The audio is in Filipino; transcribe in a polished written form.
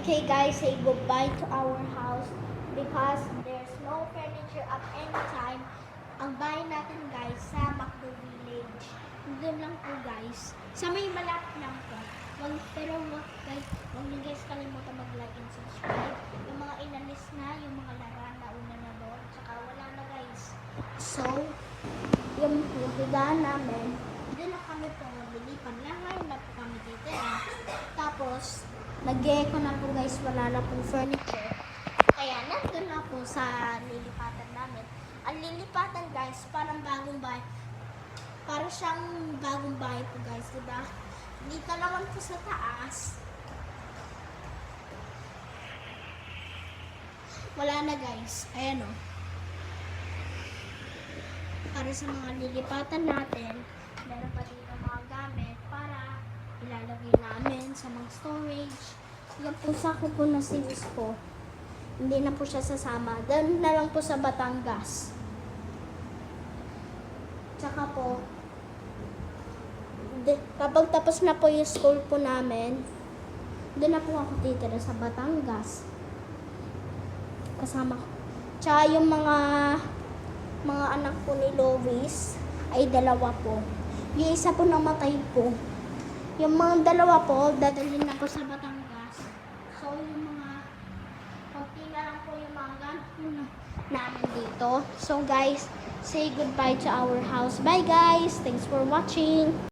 Okay guys, say goodbye to our house because there's no furniture at any time. Ang bahay natin guys sa Macdo Village. Doon lang po guys. Sa may malapit lang po. Huwag niyo guys kalimutan mag-like and subscribe. Yung mga inalis na, yung mga laran na una na doon. Tsaka wala na guys. So, yung higaan namin, doon na kami po mabilipan. Ngayon na po kami dito. Tapos, nag-eco na po guys, wala na pong furniture. Kaya nandun na po sa lilipatan namin. Ang lilipatan guys, parang bagong bahay. Para siyang bagong bahay po guys, diba? Dito naman po sa taas. Wala na guys. Ayan o. Para sa mga lilipatan natin, meron pa dito mga gamit para ilalagay namin sa mga storage. Yan po sa akin po na series po. Hindi na po siya sasama. Doon na lang po sa Batangas. Tsaka po, kapag tapos na po yung school po namin, doon na po ako titira sa Batangas. Kasama ko. Tsaka yung mga anak po ni Lovis ay dalawa po. Yung isa po namatay po. Yung mga dalawa po, dadalhin na po sa Batangas. So, yung mga konti na lang po yung mga gamit po namin dito. So, guys, say goodbye to our house. Bye, guys! Thanks for watching!